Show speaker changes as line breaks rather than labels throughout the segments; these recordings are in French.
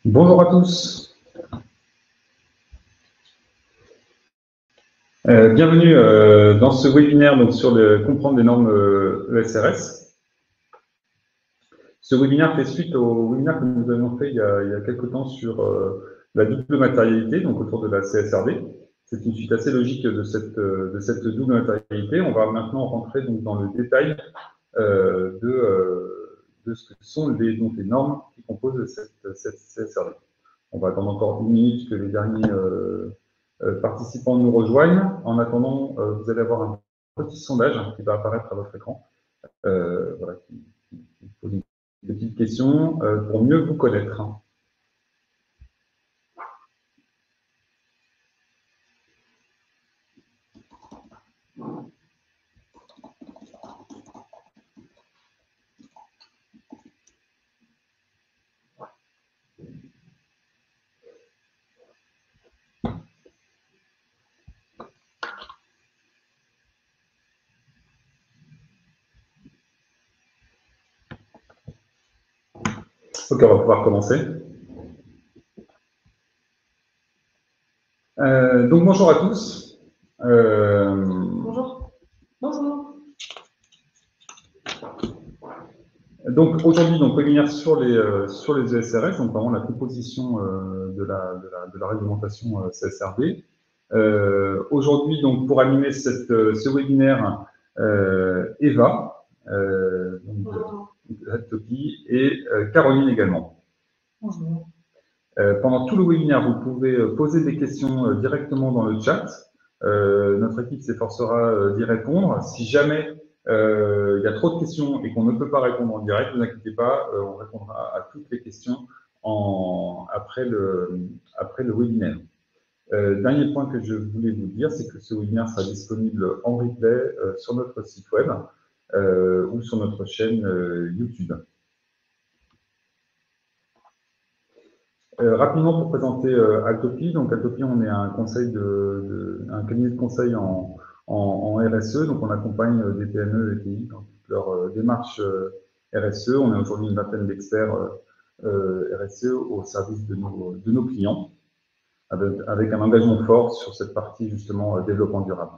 Bonjour à tous. Bienvenue dans ce webinaire donc, sur comprendre les normes ESRS. Ce webinaire fait suite au webinaire que nous avons fait il y a quelques temps sur la double matérialité, donc autour de la CSRD. C'est une suite assez logique de cette double matérialité. On va maintenant rentrer donc, dans le détail de ce que sont les normes qui composent cette CSRD. On va attendre encore une minute que les derniers participants nous rejoignent. En attendant, vous allez avoir un petit sondage qui va apparaître à votre écran. Voilà, qui pose une petite question pour mieux vous connaître. Ok, on va pouvoir commencer. Donc bonjour à tous.
Bonjour. Bonjour.
Donc aujourd'hui, on peut venir sur les ESRS, donc vraiment la composition de la réglementation CSRD. Aujourd'hui, donc pour animer ce webinaire, Eva, Topi et Caroline également.
Bonjour.
Pendant tout le webinaire, vous pouvez poser des questions directement dans le chat. Notre équipe s'efforcera d'y répondre. Si jamais il y a trop de questions et qu'on ne peut pas répondre en direct, ne vous inquiétez pas, on répondra à toutes les questions après le webinaire. Dernier point que je voulais vous dire, c'est que ce webinaire sera disponible en replay sur notre site web ou sur notre chaîne YouTube. Rapidement pour présenter Altopi. Donc Altopi, on est un cabinet de conseil en RSE. Donc on accompagne des PME et TI dans toute leur démarche RSE. On est aujourd'hui une vingtaine d'experts RSE au service de nos clients, avec un engagement fort sur cette partie justement développement durable.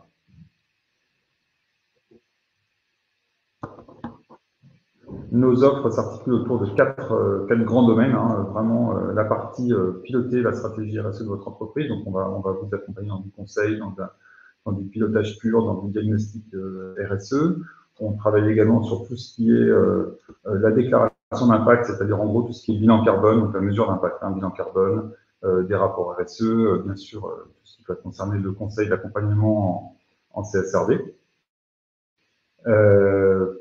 Nos offres s'articulent autour de quatre grands domaines. Vraiment, la partie piloter la stratégie RSE de votre entreprise. Donc, on va vous accompagner dans du conseil, dans du pilotage pur, dans du diagnostic RSE. On travaille également sur tout ce qui est la déclaration d'impact, c'est-à-dire en gros tout ce qui est bilan carbone, donc la mesure d'impact, bilan carbone, des rapports RSE, bien sûr tout ce qui peut concerner le conseil d'accompagnement en CSRD.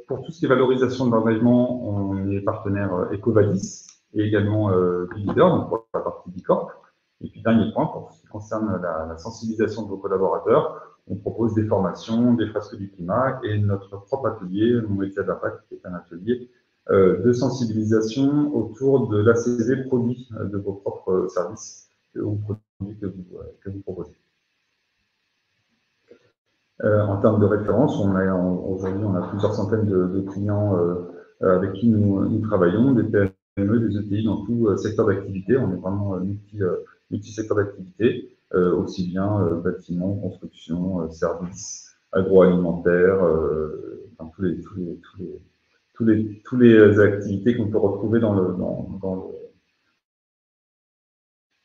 Pour tout ce qui est valorisation de l'engagement, on est partenaire EcoVadis et également Leader, donc pour la partie Bicorp. Et puis, dernier point, pour ce qui concerne la sensibilisation de vos collaborateurs, on propose des formations, des fresques du climat et notre propre atelier, mon métier d'impact, qui est un atelier de sensibilisation autour de l'ACV produit de vos propres services ou produits que vous proposez. En termes de référence, aujourd'hui, on a plusieurs centaines de clients avec qui nous travaillons, des PME, des ETI dans tout secteur d'activité. On est vraiment multi-secteur d'activité, aussi bien bâtiments, construction, services, agroalimentaire, enfin, tous les activités qu'on peut retrouver dans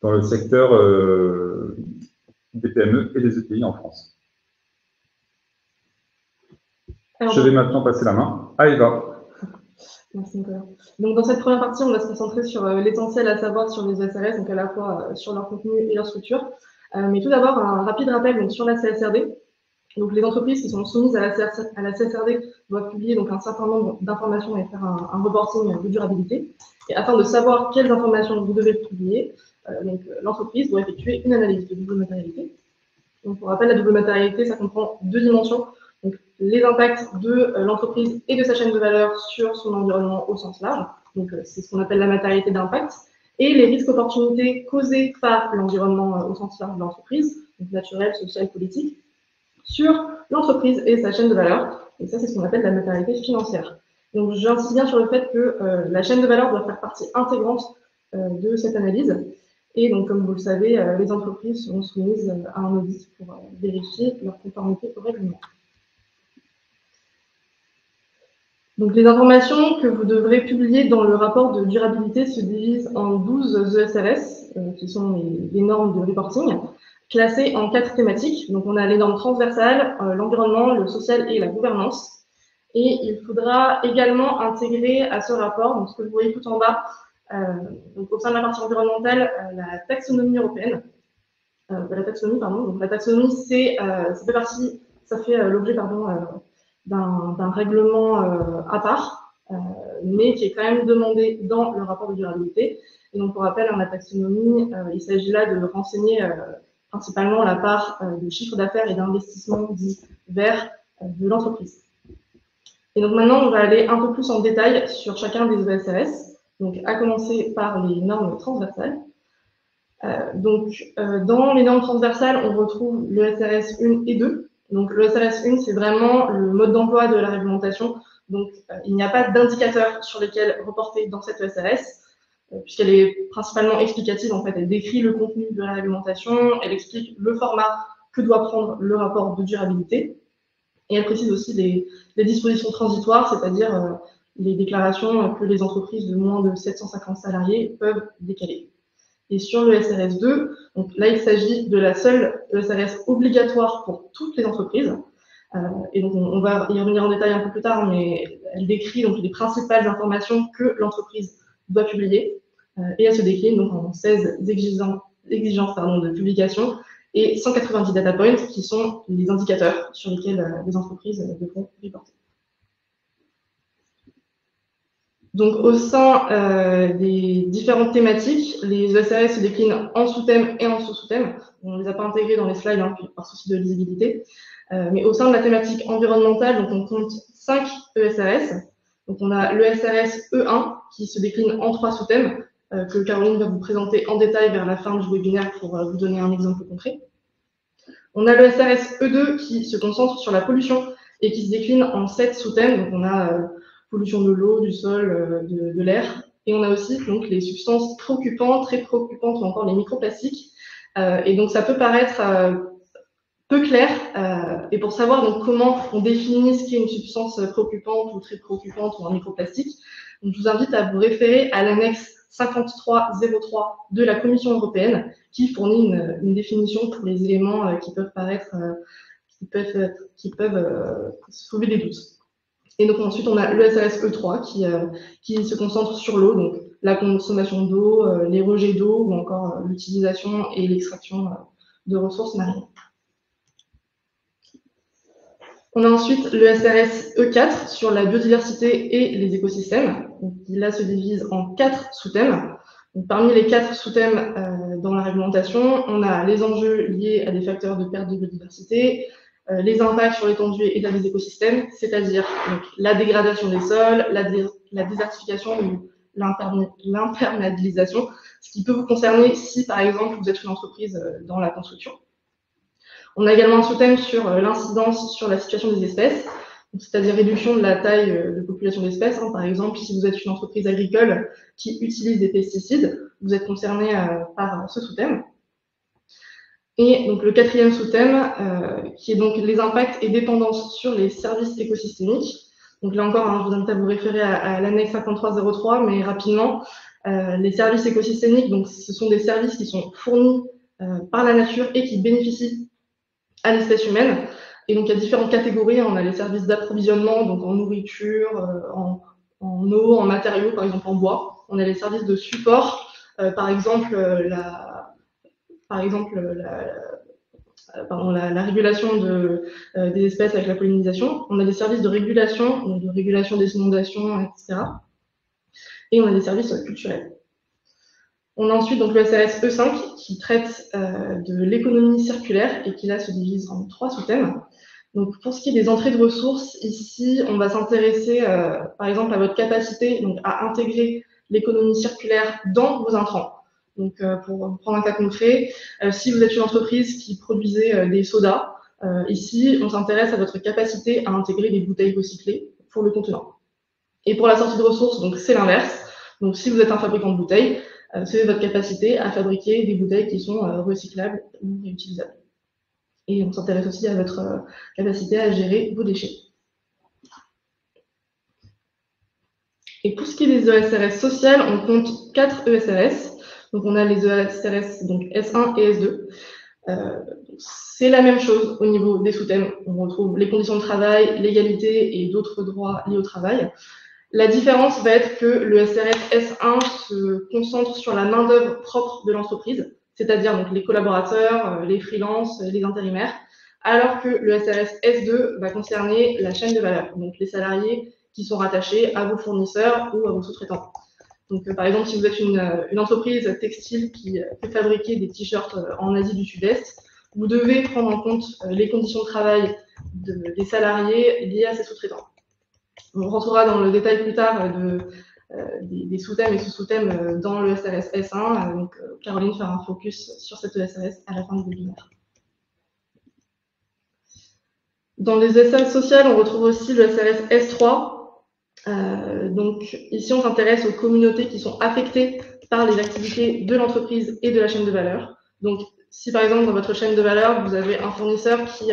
le secteur des PME et des ETI en France. Alors, je vais maintenant passer la main à Eva.
Merci Nicolas. Donc dans cette première partie, on va se concentrer sur l'essentiel à savoir sur les ESRS, donc à la fois sur leur contenu et leur structure. Mais tout d'abord, un rapide rappel donc, sur la CSRD. Donc les entreprises qui sont soumises à la CSRD doivent publier donc, un certain nombre d'informations et faire un reporting de durabilité. Et afin de savoir quelles informations vous devez publier, l'entreprise doit effectuer une analyse de double matérialité. Donc pour rappel, la double matérialité, ça comprend deux dimensions. Donc, les impacts de l'entreprise et de sa chaîne de valeur sur son environnement au sens large. Donc, c'est ce qu'on appelle la matérialité d'impact. Et les risques opportunités causés par l'environnement au sens large de l'entreprise, donc naturel, social, politique, sur l'entreprise et sa chaîne de valeur. Et ça, c'est ce qu'on appelle la matérialité financière. Donc, j'insiste bien sur le fait que la chaîne de valeur doit faire partie intégrante de cette analyse. Et donc, comme vous le savez, les entreprises seront soumises à un audit pour vérifier leur conformité au règlement. Donc, les informations que vous devrez publier dans le rapport de durabilité se divisent en 12 ESRS, qui sont les normes de reporting, classées en 4 thématiques. Donc, on a les normes transversales, l'environnement, le social et la gouvernance. Et il faudra également intégrer à ce rapport, donc ce que vous voyez tout en bas, donc au sein de la partie environnementale, la taxonomie européenne. La taxonomie, pardon. Donc, la taxonomie, ça fait l'objet, d'un règlement à part, mais qui est quand même demandé dans le rapport de durabilité. Et donc, pour rappel, la taxonomie, il s'agit là de renseigner principalement la part de chiffre d'affaires et d'investissement dit vert de l'entreprise. Et donc maintenant, on va aller un peu plus en détail sur chacun des ESRS, donc à commencer par les normes transversales. Dans les normes transversales, on retrouve l'ESRS 1 et 2. Donc, l'ESRS 1, c'est vraiment le mode d'emploi de la réglementation. Donc, il n'y a pas d'indicateur sur lesquels reporter dans cette ESRS, puisqu'elle est principalement explicative. En fait, elle décrit le contenu de la réglementation, elle explique le format que doit prendre le rapport de durabilité, et elle précise aussi les dispositions transitoires, c'est-à-dire les déclarations que les entreprises de moins de 750 salariés peuvent décaler. Et sur le SRS 2, donc là, il s'agit de la seule SRS obligatoire pour toutes les entreprises. Et donc, on va y revenir en détail un peu plus tard, mais elle décrit donc les principales informations que l'entreprise doit publier. Et elle se décline donc en 16 exigences de publication et 190 data points qui sont les indicateurs sur lesquels les entreprises devront reporter. Donc, au sein des différentes thématiques, les ESRS se déclinent en sous-thèmes et en sous-sous-thèmes. On ne les a pas intégrés dans les slides par souci de lisibilité. Mais au sein de la thématique environnementale, donc on compte 5 ESRS. Donc, on a l'ESRS E1 qui se décline en 3 sous-thèmes que Caroline va vous présenter en détail vers la fin du webinaire pour vous donner un exemple concret. On a l'ESRS E2 qui se concentre sur la pollution et qui se décline en 7 sous-thèmes. Donc, on a pollution de l'eau, du sol, de l'air. Et on a aussi donc, les substances préoccupantes, très préoccupantes, ou encore les microplastiques. Et donc, ça peut paraître peu clair. Et pour savoir donc, comment on définit ce qu'est une substance préoccupante ou très préoccupante ou un microplastique, donc, je vous invite à vous référer à l'annexe 5303 de la Commission européenne qui fournit une définition pour les éléments qui peuvent paraître, qui peuvent soulever des doutes. Et donc ensuite, on a l'ESRS E3 qui se concentre sur l'eau, donc la consommation d'eau, les rejets d'eau ou encore l'utilisation et l'extraction de ressources marines. On a ensuite l'ESRS E4 sur la biodiversité et les écosystèmes, donc, qui là se divise en 4 sous-thèmes. Parmi les 4 sous-thèmes dans la réglementation, on a les enjeux liés à des facteurs de perte de biodiversité, les impacts sur l'étendue et l'état des écosystèmes, c'est-à-dire la dégradation des sols, la désertification ou l'imperméabilisation, ce qui peut vous concerner si, par exemple, vous êtes une entreprise dans la construction. On a également un sous-thème sur l'incidence sur la situation des espèces, c'est-à-dire réduction de la taille de population d'espèces. Par exemple, si vous êtes une entreprise agricole qui utilise des pesticides, vous êtes concerné par ce sous-thème. Et donc le 4e sous-thème, qui est donc les impacts et dépendances sur les services écosystémiques. Donc là encore, je vous invite à vous référer à l'annexe 5303, mais rapidement, les services écosystémiques, donc ce sont des services qui sont fournis par la nature et qui bénéficient à l'espèce humaine. Et donc il y a différentes catégories. On a les services d'approvisionnement, donc en nourriture, en eau, en matériaux, par exemple en bois. On a les services de support, par exemple la régulation des espèces avec la pollinisation. On a des services de régulation, donc de régulation des inondations, etc. Et on a des services culturels. On a ensuite donc le SRS E5 qui traite de l'économie circulaire et qui là se divise en 3 sous-thèmes. Donc pour ce qui est des entrées de ressources, ici on va s'intéresser par exemple à votre capacité donc, à intégrer l'économie circulaire dans vos intrants. Donc, pour prendre un cas concret, si vous êtes une entreprise qui produisait des sodas, ici, on s'intéresse à votre capacité à intégrer des bouteilles recyclées pour le contenant. Et pour la sortie de ressources, donc c'est l'inverse. Donc, si vous êtes un fabricant de bouteilles, c'est votre capacité à fabriquer des bouteilles qui sont recyclables ou réutilisables. Et on s'intéresse aussi à votre capacité à gérer vos déchets. Et pour ce qui est des ESRS sociales, on compte 4 ESRS. Donc on a les ESRS donc S1 et S2. C'est la même chose au niveau des sous-thèmes. On retrouve les conditions de travail, l'égalité et d'autres droits liés au travail. La différence va être que le SRS S1 se concentre sur la main-d'œuvre propre de l'entreprise, c'est-à-dire donc les collaborateurs, les freelances, les intérimaires, alors que le SRS S2 va concerner la chaîne de valeur, donc les salariés qui sont rattachés à vos fournisseurs ou à vos sous-traitants. Donc, par exemple, si vous êtes une entreprise textile qui fait fabriquer des t-shirts en Asie du Sud-Est, vous devez prendre en compte les conditions de travail des salariés liés à ces sous-traitants. On rentrera dans le détail plus tard des sous-thèmes et sous-sous-thèmes dans le SRS S1. Donc, Caroline fera un focus sur cette SRS à la fin du webinaire. Dans les SRS sociales, on retrouve aussi le SRS S3. Donc, ici, on s'intéresse aux communautés qui sont affectées par les activités de l'entreprise et de la chaîne de valeur. Donc, si par exemple, dans votre chaîne de valeur, vous avez un fournisseur qui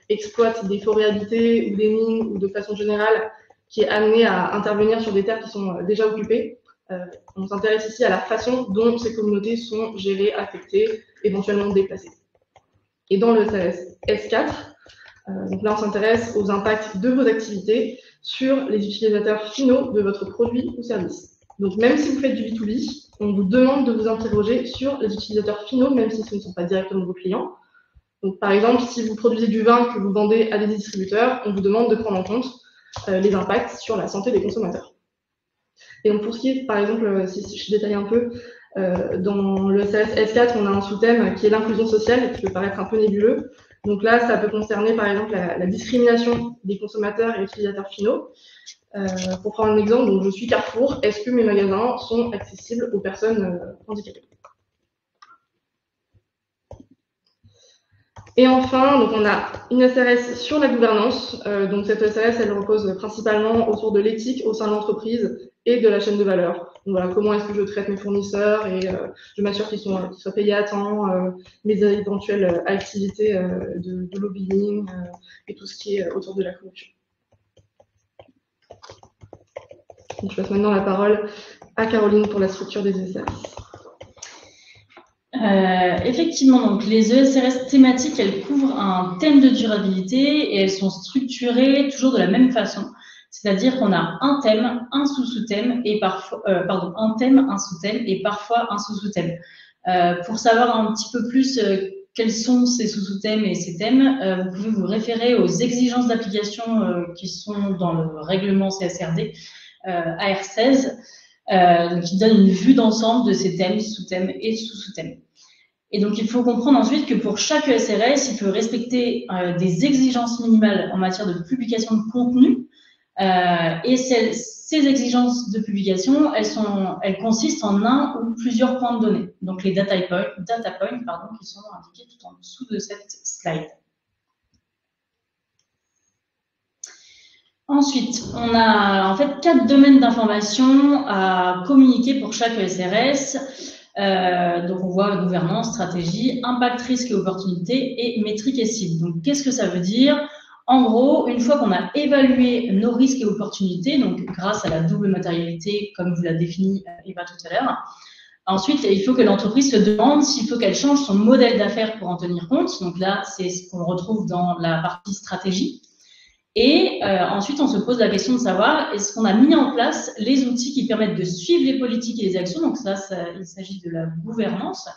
exploite des forêts habitées ou des mines ou de façon générale, qui est amené à intervenir sur des terres qui sont déjà occupées, on s'intéresse ici à la façon dont ces communautés sont gérées, affectées, éventuellement déplacées. Et dans le SRS S4, donc là, on s'intéresse aux impacts de vos activités sur les utilisateurs finaux de votre produit ou service. Donc, même si vous faites du B2B, on vous demande de vous interroger sur les utilisateurs finaux, même si ce ne sont pas directement vos clients. Donc, par exemple, si vous produisez du vin que vous vendez à des distributeurs, on vous demande de prendre en compte les impacts sur la santé des consommateurs. Et donc, pour ce qui est, par exemple, si je détaille un peu, dans le SRS S4, on a un sous-thème qui est l'inclusion sociale, qui peut paraître un peu nébuleux. Donc là, ça peut concerner, par exemple, la discrimination des consommateurs et utilisateurs finaux. Pour prendre un exemple, donc je suis Carrefour, est-ce que mes magasins sont accessibles aux personnes handicapées? Et enfin, donc on a une SRS sur la gouvernance. Donc cette SRS, elle repose principalement autour de l'éthique au sein de l'entreprise et de la chaîne de valeur. Donc voilà, comment est-ce que je traite mes fournisseurs et je m'assure qu'ils soient payés à temps, mes éventuelles activités de lobbying et tout ce qui est autour de la corruption. Donc, je passe maintenant la parole à Caroline pour la structure des ESRS.
Effectivement, donc les ESRS thématiques, elles couvrent un thème de durabilité et elles sont structurées toujours de la même façon. C'est-à-dire qu'on a un thème, un sous-sous-thème et parfois, un thème, un sous-thème et parfois un sous-sous-thème. Pour savoir un petit peu plus quels sont ces sous-sous-thèmes et ces thèmes, vous pouvez vous référer aux exigences d'application qui sont dans le règlement CSRD AR16, qui donne une vue d'ensemble de ces thèmes, sous-thèmes et sous-sous-thèmes. Et donc, il faut comprendre ensuite que pour chaque ESRS, il faut respecter des exigences minimales en matière de publication de contenu. Et ces exigences de publication, elles consistent en un ou plusieurs points de données. Donc, les data points, qui sont indiqués tout en dessous de cette slide. Ensuite, on a en fait 4 domaines d'information à communiquer pour chaque ESRS. Donc, on voit gouvernance, stratégie, impact, risque et opportunité et métriques et cibles. Donc, qu'est-ce que ça veut dire? En gros, une fois qu'on a évalué nos risques et opportunités, donc grâce à la double matérialité, comme vous l'a défini Eva tout à l'heure, ensuite, il faut que l'entreprise se demande s'il faut qu'elle change son modèle d'affaires pour en tenir compte. Donc là, c'est ce qu'on retrouve dans la partie stratégie. Et ensuite, on se pose la question de savoir, est-ce qu'on a mis en place les outils qui permettent de suivre les politiques et les actions? Donc ça il s'agit de la gouvernance.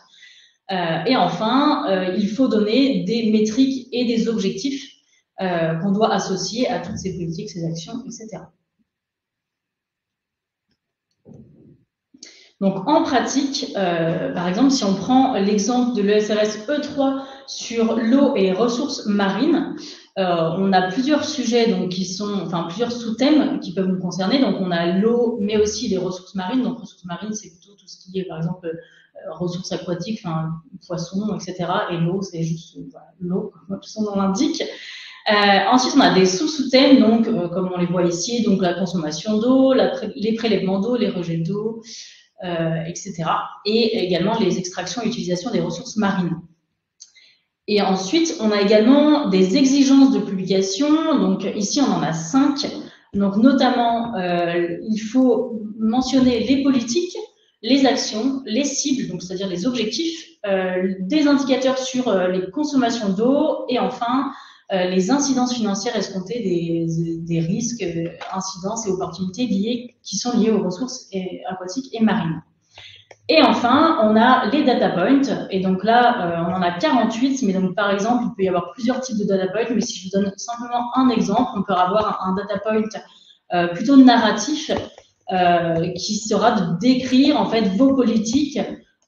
Et enfin, il faut donner des métriques et des objectifs qu'on doit associer à toutes ces politiques, ces actions, etc. Donc, en pratique, par exemple, si on prend l'exemple de l'ESRS E3 sur l'eau et les ressources marines, on a plusieurs sujets donc, plusieurs sous-thèmes qui peuvent nous concerner. Donc, on a l'eau, mais aussi les ressources marines. Donc, ressources marines, c'est plutôt tout ce qui est, par exemple, ressources aquatiques, poissons, etc. Et l'eau, c'est juste l'eau, comme son nom l'indique. Ensuite, on a des sous-thèmes, donc, comme on les voit ici, donc la consommation d'eau, les prélèvements d'eau, les rejets d'eau, etc. Et également les extractions et utilisations des ressources marines. Et ensuite, on a également des exigences de publication. Donc ici, on en a 5. Donc notamment, il faut mentionner les politiques, les actions, les cibles, donc c'est-à-dire les objectifs, des indicateurs sur les consommations d'eau et enfin les incidences financières escomptées des risques, incidences et opportunités qui sont liées aux ressources aquatiques et marines. Et enfin, on a les data points. Et donc là, on en a 48. Mais donc, par exemple, il peut y avoir plusieurs types de data points. Mais si je vous donne simplement un exemple, on peut avoir un data point plutôt narratif qui sera de décrire en fait vos politiques.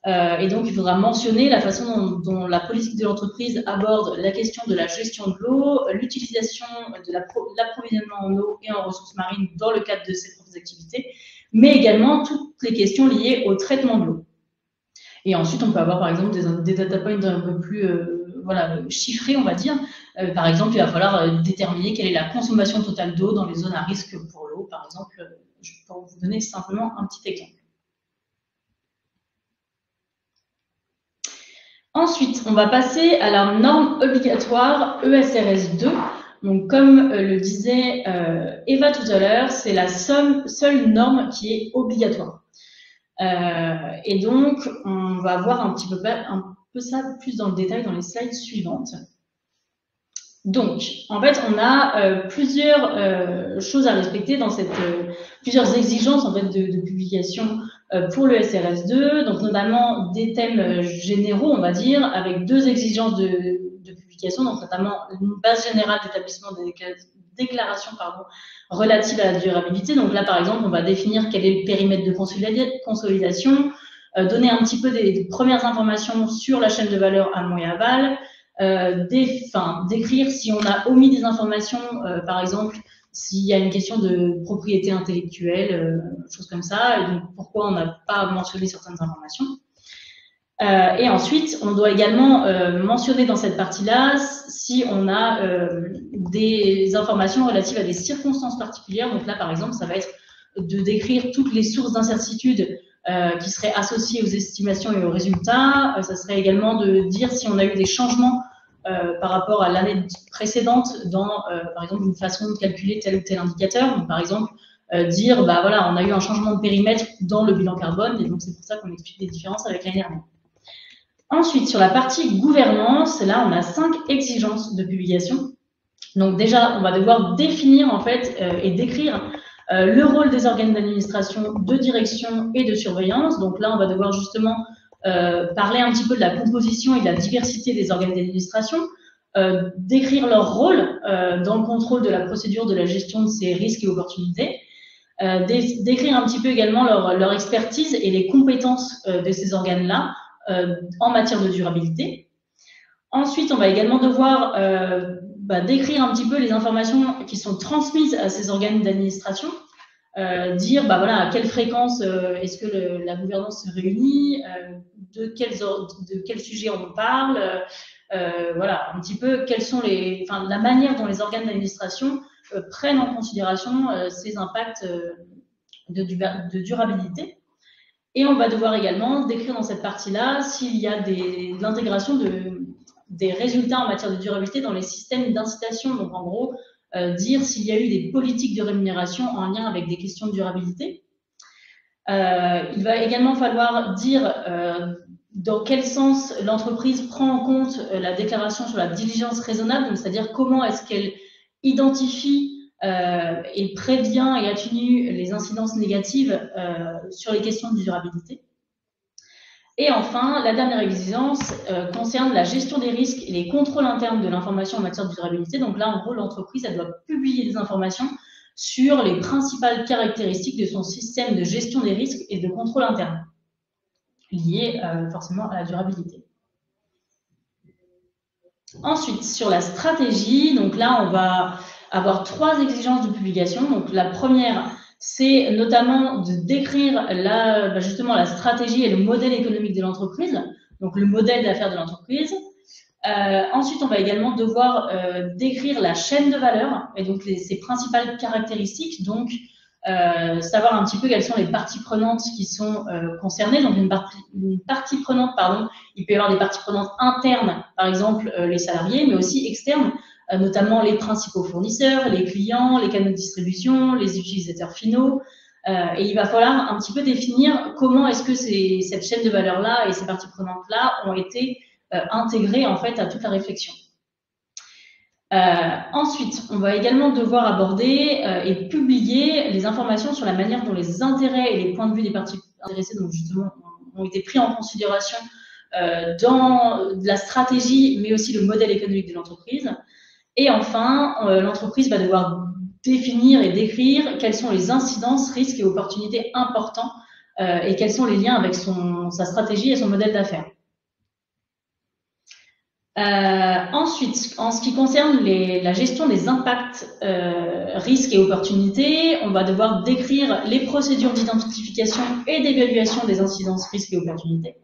Et donc, il faudra mentionner la façon dont la politique de l'entreprise aborde la question de la gestion de l'eau, l'utilisation de l'approvisionnement en eau et en ressources marines dans le cadre de ses propres activités, mais également toutes les questions liées au traitement de l'eau. Et ensuite, on peut avoir par exemple des data points un peu plus chiffrés, on va dire. Par exemple, il va falloir déterminer quelle est la consommation totale d'eau dans les zones à risque pour l'eau. Par exemple, je peux vous donner simplement un petit exemple. Ensuite, on va passer à la norme obligatoire ESRS 2. Donc, comme le disait Eva tout à l'heure, c'est la seule norme qui est obligatoire. Et donc, on va voir un peu ça plus dans le détail dans les slides suivantes. Donc, en fait, on a plusieurs choses à respecter dans plusieurs exigences en fait de publication pour le SRS 2, donc notamment des thèmes généraux, on va dire, avec 2 exigences de publication, donc notamment une base générale d'établissement des déclarations relatives à la durabilité. Donc là, par exemple, on va définir quel est le périmètre de consolidation, donner un petit peu des premières informations sur la chaîne de valeur amont et aval, décrire si on a omis des informations, par exemple, s'il y a une question de propriété intellectuelle, choses comme ça, et donc pourquoi on n'a pas mentionné certaines informations. Et ensuite, on doit également mentionner dans cette partie-là si on a des informations relatives à des circonstances particulières. Donc là, par exemple, ça va être de décrire toutes les sources d'incertitude qui seraient associées aux estimations et aux résultats. Ça serait également de dire si on a eu des changements par rapport à l'année précédente dans, par exemple, une façon de calculer tel ou tel indicateur. Donc, par exemple, dire, bah voilà, on a eu un changement de périmètre dans le bilan carbone, et donc c'est pour ça qu'on explique les différences avec l'année dernière. Ensuite, sur la partie gouvernance, là, on a 5 exigences de publication. Donc déjà, on va devoir définir en fait et décrire le rôle des organes d'administration, de direction et de surveillance. Donc là, on va devoir justement parler un petit peu de la composition et de la diversité des organes d'administration, décrire leur rôle dans le contrôle de la procédure de la gestion de ces risques et opportunités, décrire un petit peu également leur expertise et les compétences de ces organes-là en matière de durabilité. Ensuite, on va également devoir décrire un petit peu les informations qui sont transmises à ces organes d'administration, dire voilà, à quelle fréquence est-ce que la gouvernance se réunit, de quel sujet on parle, voilà, un petit peu quelles sont la manière dont les organes d'administration prennent en considération ces impacts de durabilité. Et on va devoir également décrire dans cette partie-là s'il y a l'intégration des résultats en matière de durabilité dans les systèmes d'incitation. Donc, en gros, dire s'il y a eu des politiques de rémunération en lien avec des questions de durabilité. Il va également falloir dire dans quel sens l'entreprise prend en compte la déclaration sur la diligence raisonnable, c'est-à-dire comment est-ce qu'elle identifie et prévient et atténue les incidences négatives sur les questions de durabilité. Et enfin, la dernière exigence concerne la gestion des risques et les contrôles internes de l'information en matière de durabilité. Donc là, en gros, l'entreprise, elle doit publier des informations sur les principales caractéristiques de son système de gestion des risques et de contrôle interne, liés forcément à la durabilité. Ensuite, sur la stratégie, donc là, on va avoir 3 exigences de publication. Donc la première, c'est notamment de décrire justement la stratégie et le modèle économique de l'entreprise, donc le modèle d'affaires de l'entreprise. Ensuite, on va également devoir décrire la chaîne de valeur et donc ses principales caractéristiques, donc savoir un petit peu quelles sont les parties prenantes qui sont concernées. Donc une partie prenante, pardon, il peut y avoir des parties prenantes internes, par exemple les salariés, mais aussi externes, notamment les principaux fournisseurs, les clients, les canaux de distribution, les utilisateurs finaux. Et il va falloir un petit peu définir comment est-ce que cette chaîne de valeur-là et ces parties prenantes-là ont été intégrées en fait à toute la réflexion. Ensuite, on va également devoir aborder et publier les informations sur la manière dont les intérêts et les points de vue des parties intéressées donc justement, ont été pris en considération dans la stratégie, mais aussi le modèle économique de l'entreprise. Et enfin, l'entreprise va devoir définir et décrire quelles sont les incidences, risques et opportunités importants et quels sont les liens avec sa stratégie et son modèle d'affaires. Ensuite, en ce qui concerne la gestion des impacts, risques et opportunités, on va devoir décrire les procédures d'identification et d'évaluation des incidences, risques et opportunités.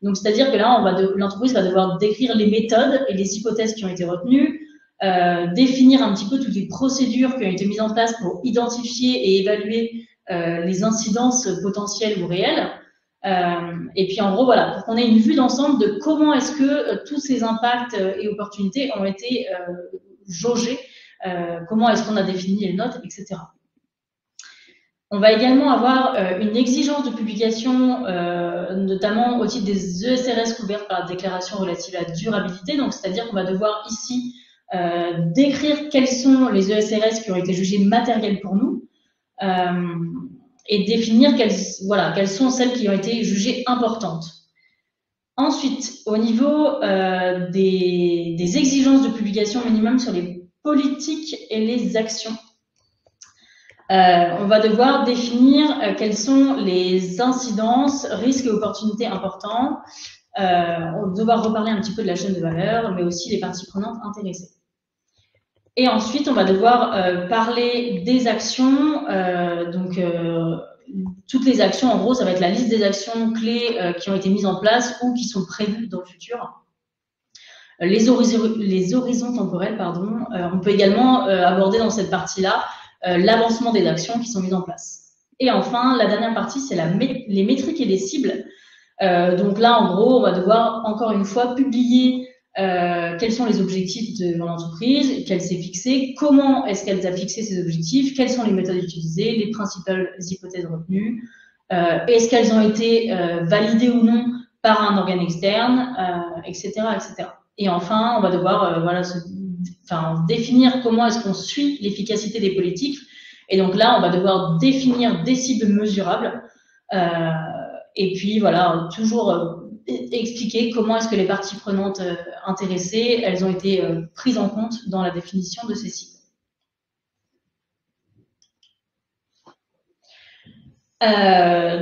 Donc, c'est-à-dire que là, l'entreprise va devoir décrire les méthodes et les hypothèses qui ont été retenues, définir un petit peu toutes les procédures qui ont été mises en place pour identifier et évaluer les incidences potentielles ou réelles. Et puis en gros, voilà, pour qu'on ait une vue d'ensemble de comment est-ce que tous ces impacts et opportunités ont été jaugés, comment est-ce qu'on a défini les notes, etc. On va également avoir une exigence de publication, notamment au titre des ESRS couvertes par la déclaration relative à la durabilité. Donc, c'est-à-dire qu'on va devoir ici décrire quels sont les ESRS qui ont été jugés matériels pour nous et définir quelles sont celles qui ont été jugées importantes. Ensuite, au niveau des exigences de publication minimum sur les politiques et les actions, on va devoir définir quelles sont les incidences, risques et opportunités importants. On va devoir reparler un petit peu de la chaîne de valeur, mais aussi les parties prenantes intéressées. Et ensuite, on va devoir parler des actions. Toutes les actions, en gros, ça va être la liste des actions clés qui ont été mises en place ou qui sont prévues dans le futur. Les horizons temporels, pardon. On peut également aborder dans cette partie-là l'avancement des actions qui sont mises en place. Et enfin, la dernière partie, c'est les métriques et les cibles. Donc là, en gros, on va devoir, encore une fois, publier quels sont les objectifs de l'entreprise, qu'elle s'est fixée, comment est-ce qu'elle a fixé ces objectifs, quelles sont les méthodes utilisées, les principales hypothèses retenues, est-ce qu'elles ont été validées ou non par un organe externe, etc., etc. Et enfin, on va devoir définir comment est-ce qu'on suit l'efficacité des politiques. Et donc là, on va devoir définir des cibles mesurables. Et puis voilà, toujours expliquer comment est-ce que les parties prenantes intéressées, elles ont été prises en compte dans la définition de ces cibles.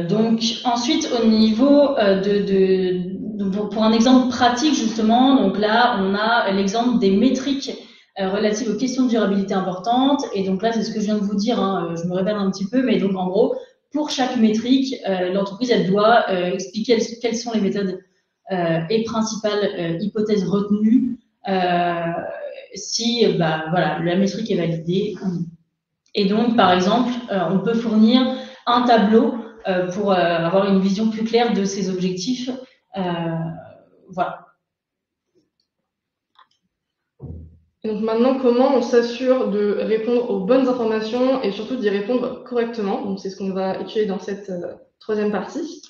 Donc ensuite, au niveau pour un exemple pratique justement, donc là on a l'exemple des métriques relatives aux questions de durabilité importantes. Et donc là, c'est ce que je viens de vous dire, hein, je me répète un petit peu, mais donc en gros, pour chaque métrique, l'entreprise elle doit expliquer quelles sont les méthodes et principales hypothèses retenues si voilà, la métrique est validée ou non. Et donc, par exemple, on peut fournir un tableau pour avoir une vision plus claire de ces objectifs. Voilà.
Donc maintenant, comment on s'assure de répondre aux bonnes informations et surtout d'y répondre correctement? Donc c'est ce qu'on va étudier dans cette troisième partie.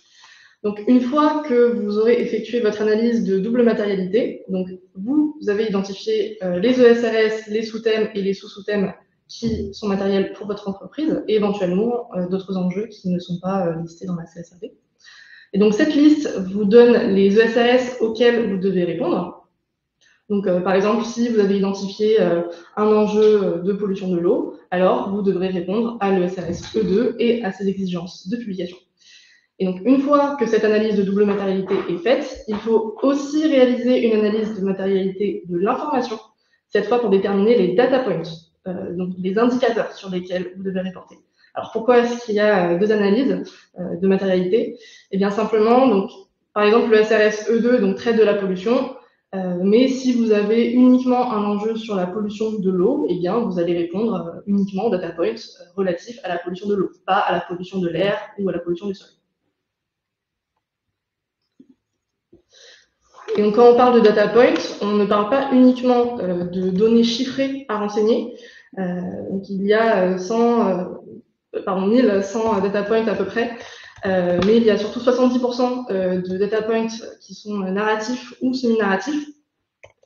Donc une fois que vous aurez effectué votre analyse de double matérialité, donc vous avez identifié les ESRS, les sous-thèmes et les sous-sous-thèmes qui sont matériels pour votre entreprise et éventuellement d'autres enjeux qui ne sont pas listés dans la CSRD. Et donc cette liste vous donne les ESRS auxquels vous devez répondre. Donc, par exemple, si vous avez identifié un enjeu de pollution de l'eau, alors vous devrez répondre à l'ESRS E2 et à ses exigences de publication. Et donc, une fois que cette analyse de double matérialité est faite, il faut aussi réaliser une analyse de matérialité de l'information, cette fois pour déterminer les data points, donc les indicateurs sur lesquels vous devez reporter. Alors, pourquoi est-ce qu'il y a deux analyses de matérialité? Eh bien, simplement, donc, par exemple, le SRS E2 donc, traite de la pollution. Mais si vous avez uniquement un enjeu sur la pollution de l'eau, eh bien, vous allez répondre uniquement aux data points relatifs à la pollution de l'eau, pas à la pollution de l'air ou à la pollution du sol. Et donc, quand on parle de data points, on ne parle pas uniquement de données chiffrées à renseigner. Donc, il y a 1100 data points à peu près, mais il y a surtout 70% de data points qui sont narratifs ou semi-narratifs.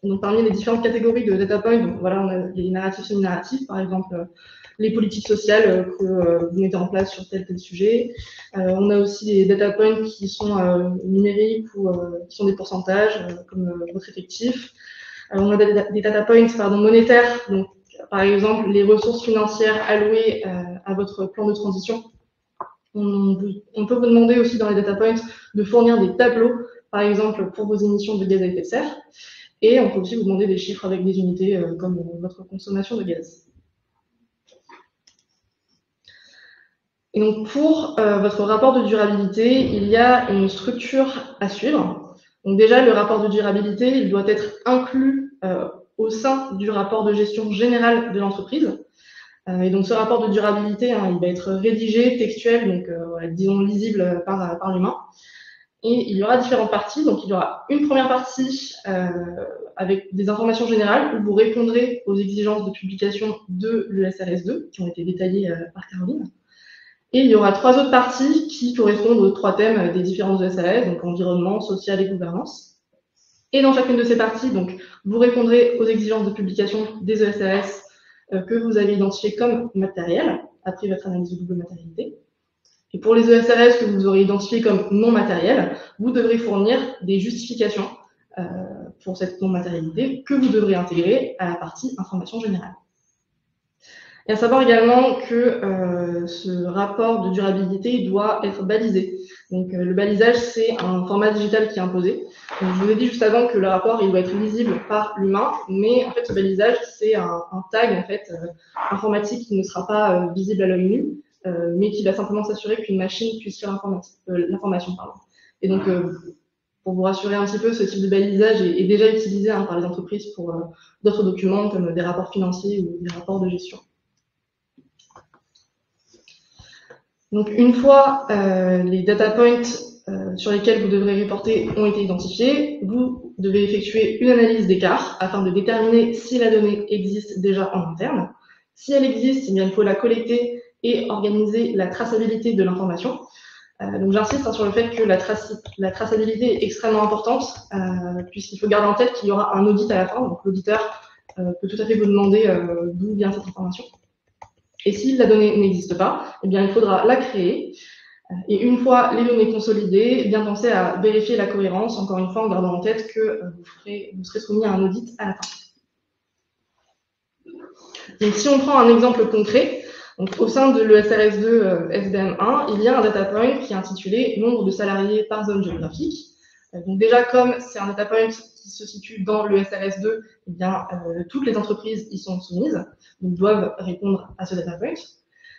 Donc, parmi les différentes catégories de data points, donc, voilà, on a les narratifs, semi-narratifs, par exemple, les politiques sociales que vous mettez en place sur tel sujet. On a aussi des data points qui sont numériques ou qui sont des pourcentages, comme votre effectif. On a des data points monétaires, donc par exemple les ressources financières allouées à votre plan de transition. On peut vous demander aussi dans les data points de fournir des tableaux, par exemple pour vos émissions de gaz à effet de serre. Et on peut aussi vous demander des chiffres avec des unités comme votre consommation de gaz. Et donc pour votre rapport de durabilité, il y a une structure à suivre. Donc déjà, le rapport de durabilité, il doit être inclus au sein du rapport de gestion générale de l'entreprise. Et donc ce rapport de durabilité, il va être rédigé, textuel, donc disons lisible par l'humain. Et il y aura différentes parties. Donc il y aura une première partie avec des informations générales où vous répondrez aux exigences de publication de l'ESRS 2 qui ont été détaillées par Caroline. Et il y aura 3 autres parties qui correspondent aux 3 thèmes des différentes ESRS, donc environnement, social et gouvernance. Et dans chacune de ces parties, donc, vous répondrez aux exigences de publication des ESRS que vous avez identifiées comme matérielles, après votre analyse de double matérialité. Et pour les ESRS que vous aurez identifiées comme non matérielles, vous devrez fournir des justifications pour cette non matérialité que vous devrez intégrer à la partie information générale. Et à savoir également que ce rapport de durabilité doit être balisé. Donc le balisage, c'est un format digital qui est imposé. Donc, je vous ai dit juste avant que le rapport il doit être lisible par l'humain, mais en fait ce balisage, c'est un tag en fait, informatique qui ne sera pas visible à l'œil nu, mais qui va simplement s'assurer qu'une machine puisse faire l'information. Et donc pour vous rassurer un petit peu, ce type de balisage est déjà utilisé par les entreprises pour d'autres documents comme des rapports financiers ou des rapports de gestion. Donc, une fois les data points sur lesquels vous devrez reporter ont été identifiés, vous devez effectuer une analyse d'écart afin de déterminer si la donnée existe déjà en interne. Si elle existe, eh bien, il faut la collecter et organiser la traçabilité de l'information. Donc, j'insiste sur le fait que la traçabilité est extrêmement importante, puisqu'il faut garder en tête qu'il y aura un audit à la fin. Donc, l'auditeur peut tout à fait vous demander d'où vient cette information. Et si la donnée n'existe pas, eh bien, il faudra la créer. Et une fois les données consolidées, bien penser à vérifier la cohérence, encore une fois, en gardant en tête que vous serez soumis à un audit à la fin. Donc, si on prend un exemple concret, donc, au sein de l'ESRS 2 SBM1, il y a un data point qui est intitulé « Nombre de salariés par zone géographique ». Donc déjà, comme c'est un data point qui se situe dans l'ESRS 2, eh bien, toutes les entreprises y sont soumises, donc doivent répondre à ce data point.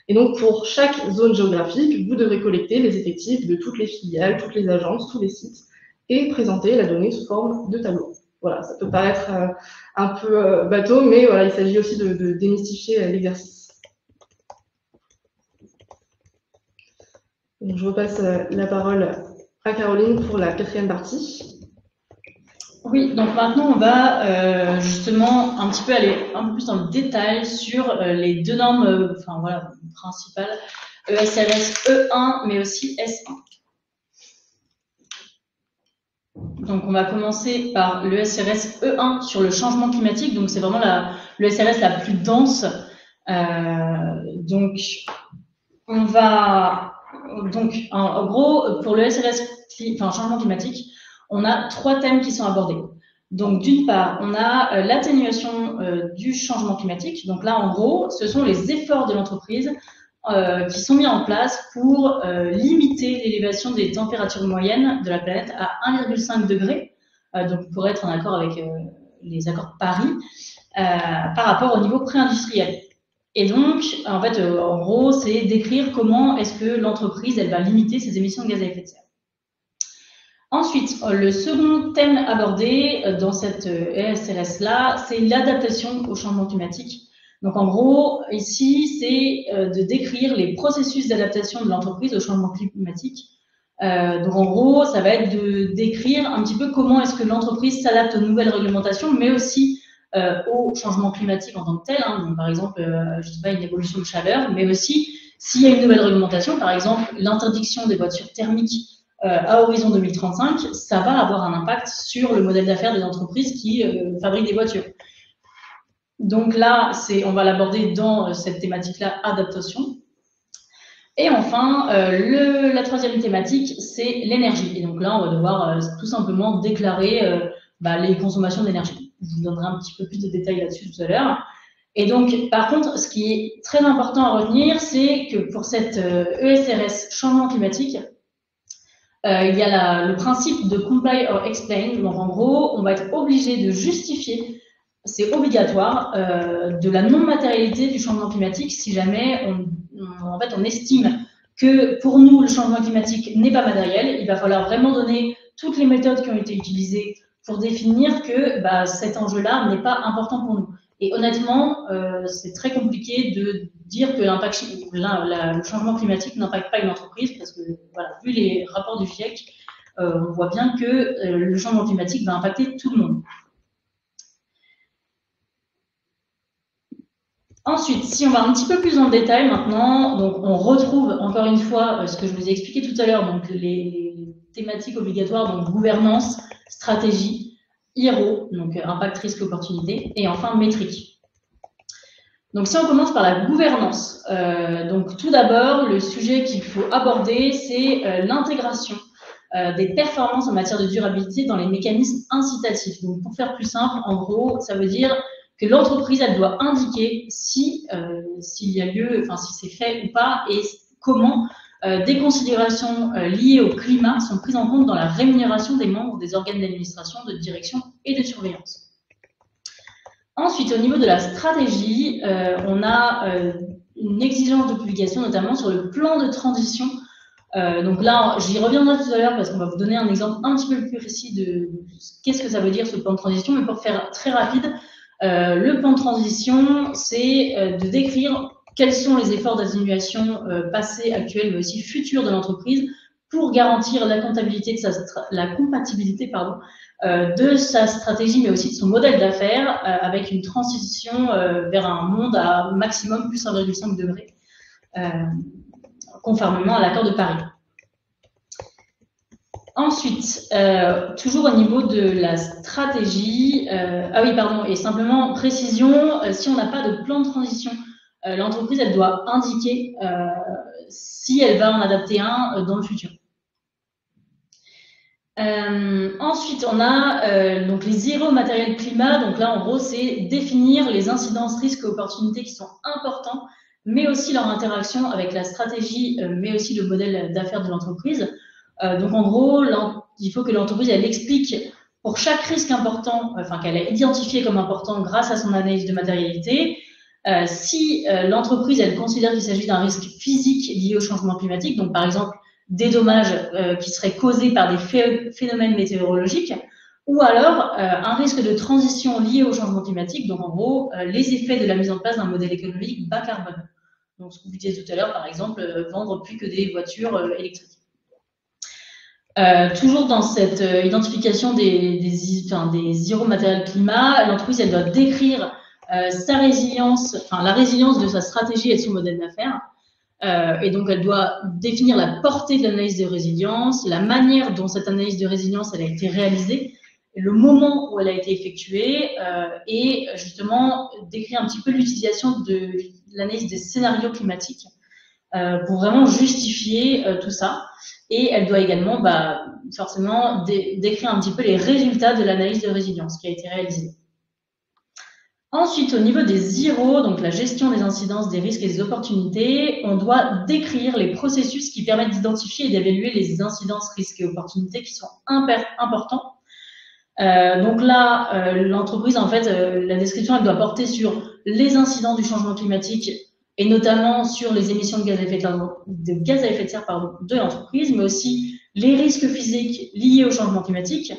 Et donc, pour chaque zone géographique, vous devrez collecter les effectifs de toutes les filiales, toutes les agences, tous les sites, et présenter la donnée sous forme de tableau. Voilà, ça peut paraître un peu bateau, mais voilà, il s'agit aussi de démystifier l'exercice. Donc, je repasse la parole à Caroline pour la 4e partie.
Oui, donc maintenant on va justement un petit peu aller un peu plus dans le détail sur les 2 normes principales, ESRS E1 mais aussi S1. Donc on va commencer par l'ESRS E1 sur le changement climatique, donc c'est vraiment l'ESRS la plus dense. Donc on va en gros pour l'ESRS changement climatique, on a 3 thèmes qui sont abordés. Donc, d'une part, on a l'atténuation du changement climatique. Donc là, en gros, ce sont les efforts de l'entreprise qui sont mis en place pour limiter l'élévation des températures moyennes de la planète à 1,5 degré, donc pour être en accord avec les accords de Paris, par rapport au niveau pré-industriel. Et donc, en fait, en gros, c'est décrire comment est-ce que l'entreprise, elle va limiter ses émissions de gaz à effet de serre. Ensuite, le second thème abordé dans cette ESRS-là, c'est l'adaptation au changement climatique. Donc, en gros, ici, c'est de décrire les processus d'adaptation de l'entreprise au changement climatique. Donc, en gros, ça va être de décrire un petit peu comment est-ce que l'entreprise s'adapte aux nouvelles réglementations, mais aussi au changement climatique en tant que tel. Hein. Donc, par exemple, je sais pas, une évolution de chaleur, mais aussi s'il y a une nouvelle réglementation, par exemple, l'interdiction des voitures thermiques à horizon 2035, ça va avoir un impact sur le modèle d'affaires des entreprises qui fabriquent des voitures. Donc là, on va l'aborder dans cette thématique-là, adaptation. Et enfin, la troisième thématique, c'est l'énergie. Et donc là, on va devoir tout simplement déclarer les consommations d'énergie. Je vous donnerai un petit peu plus de détails là-dessus tout à l'heure. Et donc, par contre, ce qui est très important à retenir, c'est que pour cette ESRS changement climatique, il y a le principe de comply or explain. Donc, en gros, on va être obligé de justifier, c'est obligatoire, de la non-matérialité du changement climatique si jamais on estime que pour nous, le changement climatique n'est pas matériel. Il va falloir vraiment donner toutes les méthodes qui ont été utilisées pour définir que cet enjeu-là n'est pas important pour nous. Et honnêtement, c'est très compliqué de dire que le changement climatique n'impacte pas une entreprise parce que, voilà, vu les rapports du GIEC, on voit bien que le changement climatique va impacter tout le monde. Ensuite, si on va un petit peu plus en détail maintenant, donc on retrouve encore une fois ce que je vous ai expliqué tout à l'heure, donc les thématiques obligatoires, donc gouvernance, stratégie, IRO, donc impact, risque, opportunité, et enfin métrique. Donc si on commence par la gouvernance, donc tout d'abord, le sujet qu'il faut aborder, c'est l'intégration des performances en matière de durabilité dans les mécanismes incitatifs. Donc pour faire plus simple, en gros, ça veut dire que l'entreprise, elle doit indiquer s'il y a lieu, enfin si c'est fait ou pas, et comment des considérations liées au climat sont prises en compte dans la rémunération des membres des organes d'administration, de direction et de surveillance. Ensuite, au niveau de la stratégie, on a une exigence de publication, notamment sur le plan de transition. Donc là, j'y reviendrai tout à l'heure parce qu'on va vous donner un exemple un petit peu plus précis de qu'est-ce que ça veut dire ce plan de transition, mais pour faire très rapide, le plan de transition, c'est de décrire quels sont les efforts d'atténuation passés, actuels, mais aussi futurs de l'entreprise pour garantir la compatibilité de sa stratégie, mais aussi de son modèle d'affaires avec une transition vers un monde à maximum plus 1,5 degré, conformément à l'accord de Paris. Ensuite, toujours au niveau de la stratégie, et simplement précision, si on n'a pas de plan de transition, l'entreprise, elle doit indiquer si elle va en adapter un dans le futur. Ensuite, on a donc les zéro matériel climat. Donc là, en gros, c'est définir les incidences, risques et opportunités qui sont importants, mais aussi leur interaction avec la stratégie, mais aussi le modèle d'affaires de l'entreprise. Donc en gros, il faut que l'entreprise, elle explique pour chaque risque important, qu'elle a identifié comme important grâce à son analyse de matérialité, si l'entreprise, elle considère qu'il s'agit d'un risque physique lié au changement climatique, donc par exemple des dommages qui seraient causés par des phénomènes météorologiques, ou alors un risque de transition lié au changement climatique, donc en gros, les effets de la mise en place d'un modèle économique bas carbone. Donc ce que vous disiez tout à l'heure, par exemple, vendre plus que des voitures électriques. Toujours dans cette identification des zéro matériel climat, l'entreprise, elle doit décrire sa résilience, la résilience de sa stratégie et de son modèle d'affaires. Et donc, elle doit définir la portée de l'analyse de résilience, la manière dont cette analyse de résilience elle a été réalisée, le moment où elle a été effectuée, et justement décrire un petit peu l'utilisation de l'analyse des scénarios climatiques pour vraiment justifier tout ça. Et elle doit également forcément décrire un petit peu les résultats de l'analyse de résilience qui a été réalisée. Ensuite, au niveau des zéros, donc la gestion des incidences, des risques et des opportunités, on doit décrire les processus qui permettent d'identifier et d'évaluer les incidences, risques et opportunités qui sont importants. Donc là, l'entreprise, en fait, la description, elle doit porter sur les incidents du changement climatique et notamment sur les émissions de gaz à effet de serre de l'entreprise, mais aussi les risques physiques liés au changement climatique.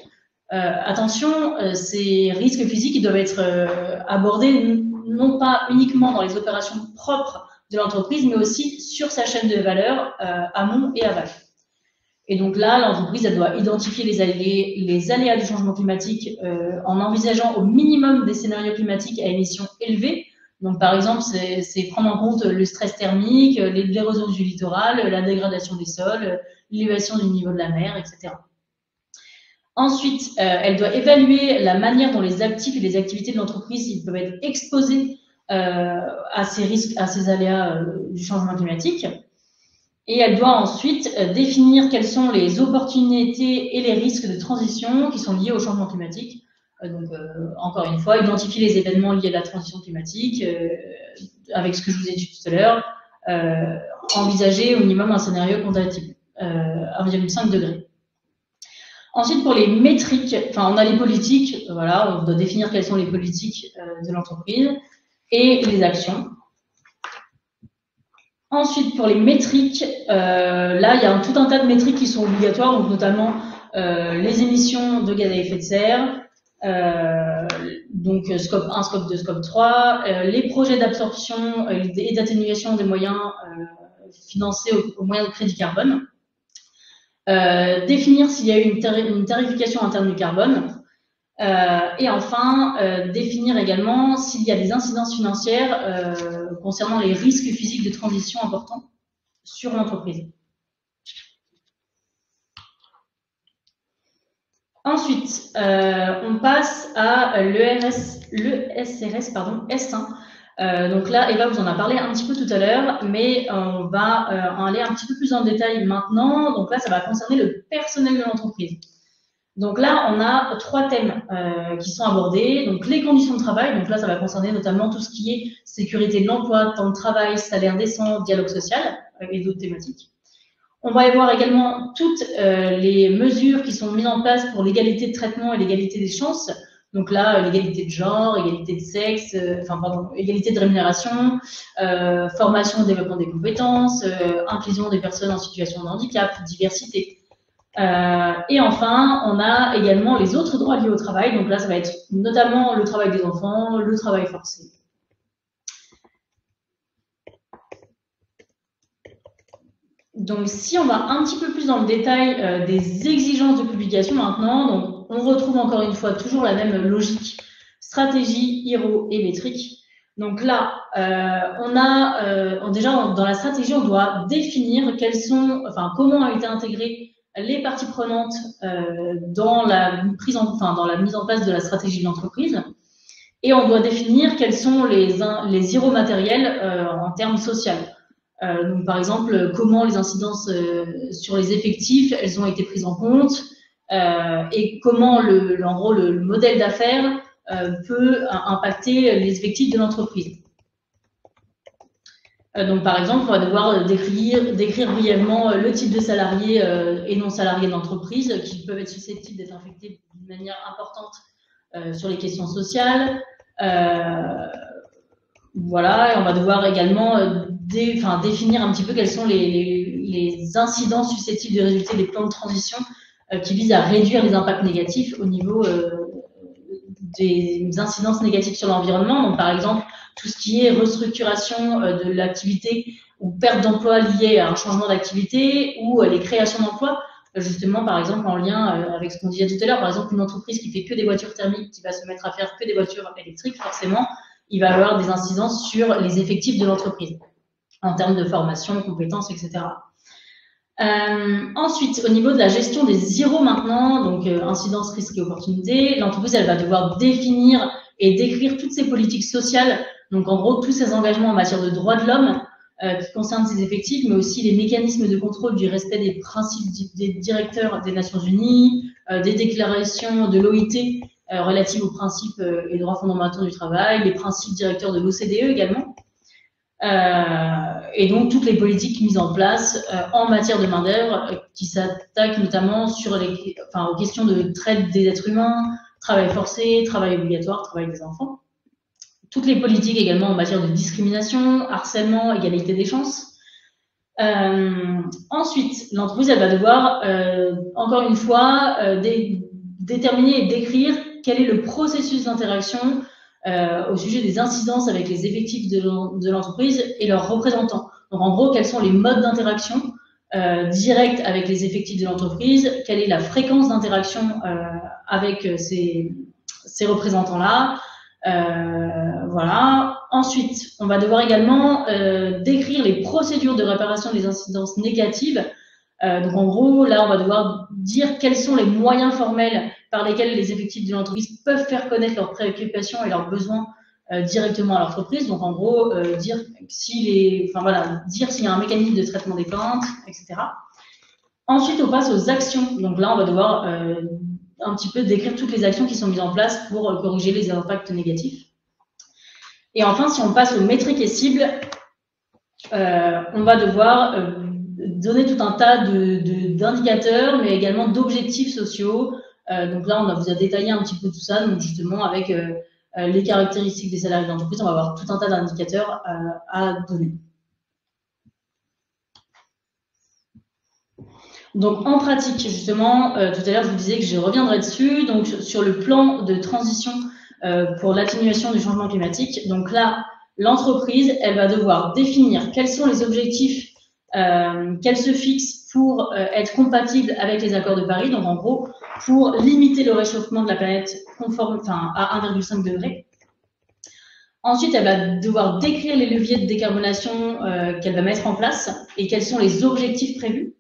Attention, ces risques physiques ils doivent être abordés non pas uniquement dans les opérations propres de l'entreprise, mais aussi sur sa chaîne de valeur, amont et aval. Et donc là, l'entreprise elle doit identifier les aléas du changement climatique en envisageant au minimum des scénarios climatiques à émissions élevées. Donc par exemple, c'est prendre en compte le stress thermique, l'érosion du littoral, la dégradation des sols, l'élévation du niveau de la mer, etc. Ensuite, elle doit évaluer la manière dont les actifs et les activités de l'entreprise peuvent être exposés à ces risques, à ces aléas du changement climatique. Et elle doit ensuite définir quelles sont les opportunités et les risques de transition qui sont liés au changement climatique. Donc, encore une fois, identifier les événements liés à la transition climatique, avec ce que je vous ai dit tout à l'heure, envisager au minimum un scénario compatible, 1,5 degré. Ensuite, pour les métriques, enfin, on a les politiques, voilà, on doit définir quelles sont les politiques de l'entreprise et les actions. Ensuite, pour les métriques, là, il y a tout un tas de métriques qui sont obligatoires, donc notamment les émissions de gaz à effet de serre, donc scope 1, scope 2, scope 3, les projets d'absorption et d'atténuation des moyens financés au moyen de crédit carbone. Définir s'il y a eu une tarification interne du carbone, et enfin définir également s'il y a des incidences financières concernant les risques physiques de transition importants sur l'entreprise. Ensuite, on passe à l'ESRS S1. Donc là, Eva vous en a parlé un petit peu tout à l'heure, mais on va en aller un petit peu plus en détail maintenant. Donc là, ça va concerner le personnel de l'entreprise. Donc là, on a 3 thèmes qui sont abordés. Donc les conditions de travail, donc là, ça va concerner notamment tout ce qui est sécurité de l'emploi, temps de travail, salaire décent, dialogue social, et d'autres thématiques. On va y voir également toutes les mesures qui sont mises en place pour l'égalité de traitement et l'égalité des chances. Donc là, l'égalité de genre, égalité de sexe, égalité de rémunération, formation et développement des compétences, inclusion des personnes en situation de handicap, diversité. Et enfin, on a également les autres droits liés au travail. Donc là, ça va être notamment le travail des enfants, le travail forcé. Donc, si on va un petit peu plus dans le détail des exigences de publication maintenant, donc on retrouve encore une fois toujours la même logique, stratégie, IRO et métrique. Donc là, déjà dans la stratégie, on doit définir comment a été intégrée les parties prenantes dans la mise en place de la stratégie de l'entreprise. Et on doit définir quels sont les IRO matériels en termes sociaux. Donc, par exemple, comment les incidences sur les effectifs, elles ont été prises en compte et comment en gros, le modèle d'affaires peut impacter les effectifs de l'entreprise. Donc, par exemple, on va devoir décrire brièvement le type de salariés et non salariés de l'entreprise qui peuvent être susceptibles d'être infectés d'une manière importante sur les questions sociales. Voilà, et on va devoir également définir un petit peu quels sont les incidents susceptibles de résulter des plans de transition qui visent à réduire les impacts négatifs au niveau des incidences négatives sur l'environnement. Donc, par exemple, tout ce qui est restructuration de l'activité ou perte d'emploi liée à un changement d'activité ou les créations d'emplois, justement, par exemple, en lien avec ce qu'on disait tout à l'heure, par exemple, une entreprise qui fait que des voitures thermiques, qui va se mettre à faire que des voitures électriques, forcément, il va y avoir des incidences sur les effectifs de l'entreprise, en termes de formation, compétences, etc. Ensuite, au niveau de la gestion des IRO maintenant, donc incidence, risque et opportunité, l'entreprise, elle va devoir définir et décrire toutes ses politiques sociales, donc en gros, tous ses engagements en matière de droits de l'homme qui concernent ses effectifs, mais aussi les mécanismes de contrôle du respect des principes des directeurs des Nations Unies, des déclarations de l'OIT relatives aux principes et droits fondamentaux du travail, les principes directeurs de l'OCDE également, et donc toutes les politiques mises en place en matière de main-d'œuvre qui s'attaquent notamment aux questions de traite des êtres humains, travail forcé, travail obligatoire, travail des enfants. toutes les politiques également en matière de discrimination, harcèlement, égalité des chances. Ensuite, l'entreprise, elle va devoir, encore une fois, déterminer et décrire quel est le processus d'interaction au sujet des incidences avec les effectifs de l'entreprise et leurs représentants. Donc, en gros, quels sont les modes d'interaction directs avec les effectifs de l'entreprise, quelle est la fréquence d'interaction avec ces représentants-là. Voilà. Ensuite, on va devoir également décrire les procédures de réparation des incidences négatives. Donc, en gros, là, on va devoir dire quels sont les moyens formels par lesquels les effectifs de l'entreprise peuvent faire connaître leurs préoccupations et leurs besoins directement à l'entreprise. Donc, en gros, dire s'il y a un mécanisme de traitement des plaintes, etc. Ensuite, on passe aux actions. Donc là, on va devoir un petit peu décrire toutes les actions qui sont mises en place pour corriger les impacts négatifs. Et enfin, si on passe aux métriques et cibles, on va devoir donner tout un tas d'indicateurs, mais également d'objectifs sociaux. Donc là, on vous a détaillé un petit peu tout ça, donc justement avec les caractéristiques des salariés de l'entreprise, on va avoir tout un tas d'indicateurs à donner. Donc, en pratique, justement, tout à l'heure, je vous disais que je reviendrai dessus. Donc, sur le plan de transition pour l'atténuation du changement climatique. Donc là, l'entreprise, elle va devoir définir quels sont les objectifs qu'elle se fixe pour être compatible avec les accords de Paris. Donc, en gros, pour limiter le réchauffement de la planète à 1,5 degré. Ensuite, elle va devoir décrire les leviers de décarbonation qu'elle va mettre en place et quels sont les objectifs prévus.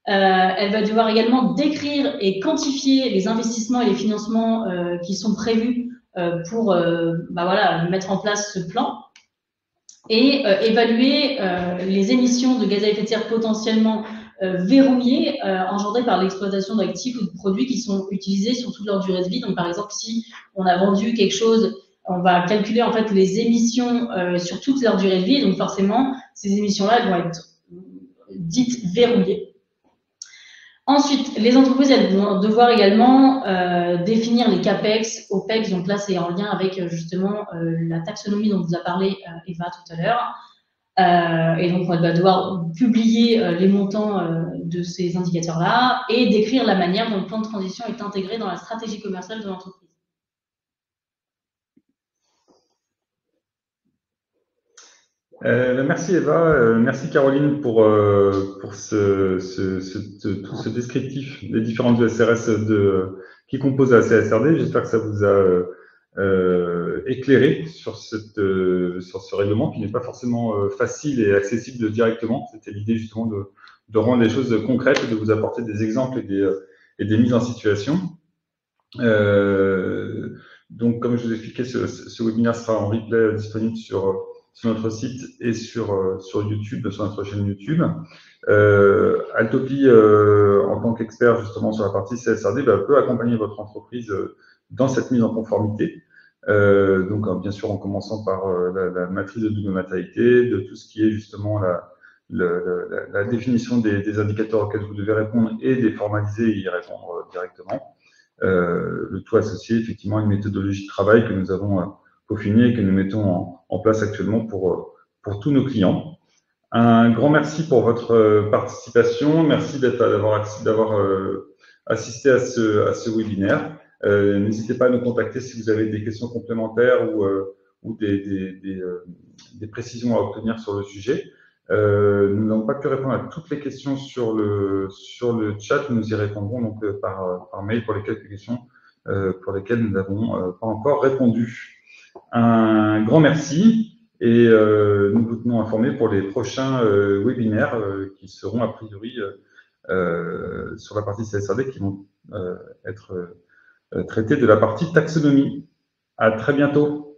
Elle va devoir également décrire et quantifier les investissements et les financements qui sont prévus pour mettre en place ce plan et évaluer les émissions de gaz à effet de serre potentiellement verrouillées engendrées par l'exploitation d'actifs ou de produits qui sont utilisés sur toute leur durée de vie. Donc, par exemple, si on a vendu quelque chose, on va calculer en fait les émissions sur toute leur durée de vie. Et donc, forcément, ces émissions-là, elles vont être dites verrouillées. Ensuite, les entreprises, elles vont devoir également définir les CAPEX, OPEX, donc là, c'est en lien avec justement la taxonomie dont vous a parlé Eva tout à l'heure. Et donc, elle va devoir publier les montants de ces indicateurs-là et décrire la manière dont le plan de transition est intégré dans la stratégie commerciale de l'entreprise.
Merci Eva, merci Caroline pour tout ce descriptif des différentes ESRS qui composent la CSRD. J'espère que ça vous a éclairé sur ce règlement qui n'est pas forcément facile et accessible directement. C'était l'idée justement de rendre les choses concrètes et de vous apporter des exemples et des mises en situation. Donc, comme je vous expliquais, ce webinaire sera en replay disponible sur notre site et sur YouTube, sur notre chaîne YouTube. Altopy, en tant qu'expert justement sur la partie CSRD, peut accompagner votre entreprise dans cette mise en conformité. Donc, bien sûr, en commençant par la matrice de double matérialité, de tout ce qui est justement la définition des indicateurs auxquels vous devez répondre et des formaliser et y répondre directement. Le tout associé effectivement à une méthodologie de travail que nous avons peaufinée et que nous mettons en place actuellement pour tous nos clients. Un grand merci pour votre participation. Merci d'avoir assisté à ce webinaire. N'hésitez pas à nous contacter si vous avez des questions complémentaires ou des précisions à obtenir sur le sujet. Nous n'avons pas pu répondre à toutes les questions sur le chat. Nous y répondrons donc par mail pour les quelques questions pour lesquelles nous n'avons pas encore répondu. Un grand merci et nous vous tenons informés pour les prochains webinaires qui seront a priori sur la partie CSRD qui vont être traités de la partie taxonomie. À très bientôt.